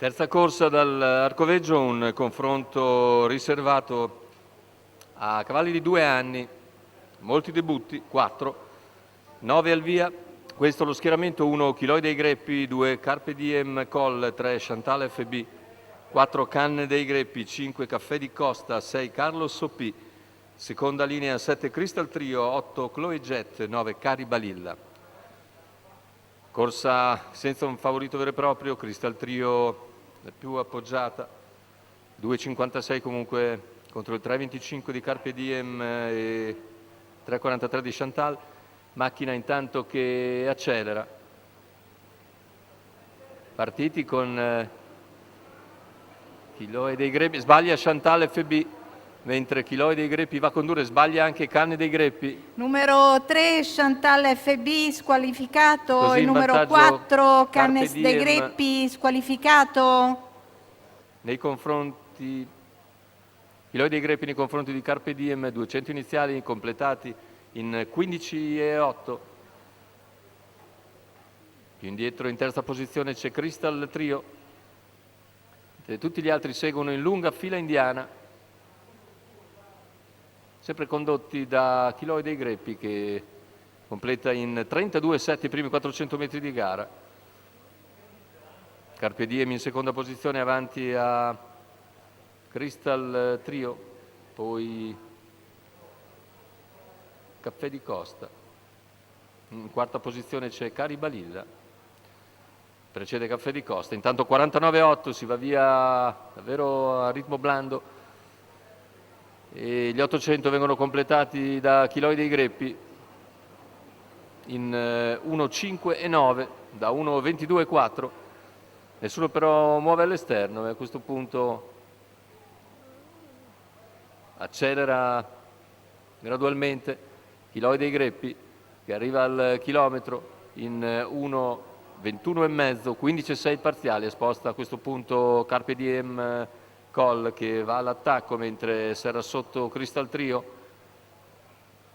Terza corsa dall'Arcoveggio, un confronto riservato a cavalli di 2 anni, molti debutti, 4, 9 al via. Questo lo schieramento: 1 Chiloi dei Greppi, 2 Carpe Diem Col, 3 Chantal FB, 4 Canne dei Greppi, 5 Caffè di Costa, 6 Carlos Sopì, seconda linea 7 Crystal Trio, 8 Chloe Jet, 9 Cari Balilla. Corsa senza un favorito vero e proprio, Crystal Trio è più appoggiata, 2,56 comunque contro il 3,25 di Carpe Diem e 3,43 di Chantal. Macchina intanto che accelera. Partiti con Chiloi dei Greppi, sbaglia Chantal FB, mentre Chiloi dei Greppi va a condurre, sbaglia anche Canne dei Greppi. Numero 3 Chantal FB squalificato, Così il in numero vantaggio 4 Carpe Cannes dei Diem Greppi squalificato. nei confronti Chiloi dei Greppi nei confronti di Carpe Diem, 200 iniziali completati in 15,8. Più indietro in terza posizione c'è Crystal Trio. E tutti gli altri seguono in lunga fila indiana, sempre condotti da Chiloi dei Greppi, che completa in 32,7 i primi 400 metri di gara. Carpe Diem in seconda posizione avanti a Crystal Trio, poi Caffè di Costa. In quarta posizione c'è Cari Balilla, precede Caffè di Costa. Intanto 49,8, si va via davvero a ritmo blando e gli 800 vengono completati da Chiloi dei Greppi in 1,5,9 da 1,22,4. Nessuno però muove all'esterno e a questo punto accelera gradualmente Chiloi dei Greppi, che arriva al chilometro in 1,21,5, 15,6 parziali. Sposta a questo punto Carpe Diem Col, che va all'attacco mentre serra sotto Crystal Trio.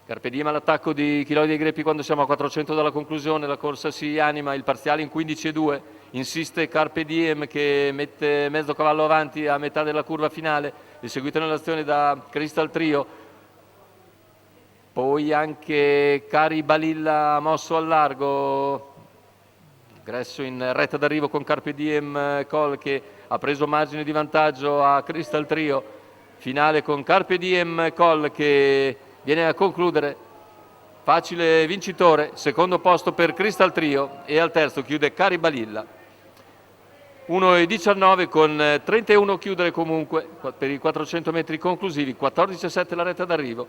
Carpe Diem all'attacco di Chiloi dei Greppi quando siamo a 400 dalla conclusione. La corsa si anima, il parziale in 15,2. Insiste Carpe Diem, che mette mezzo cavallo avanti a metà della curva finale, eseguito nell'azione da Crystal Trio. Poi anche Cari Balilla mosso al largo, ingresso in retta d'arrivo con Carpe Diem Col, che ha preso margine di vantaggio a Crystal Trio. Finale con Carpe Diem Col che viene a concludere facile vincitore, secondo posto per Crystal Trio, e al terzo chiude Cari Balilla. 1,19 con 31 chiudere comunque per i 400 metri conclusivi, 14,7 la retta d'arrivo.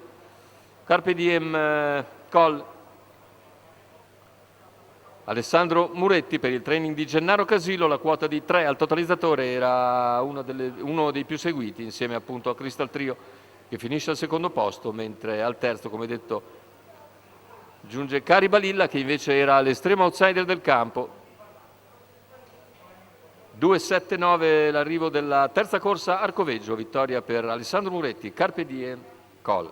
Carpe Diem Col. Alessandro Muretti per il training di Gennaro Casillo, la quota di 3 al totalizzatore era uno dei più seguiti, insieme appunto a Crystal Trio, che finisce al secondo posto, mentre al terzo, come detto, giunge Cari Balilla, che invece era l'estremo outsider del campo. 2,79 l'arrivo della terza corsa Arcoveggio, vittoria per Alessandro Muretti, Carpe Diem Col.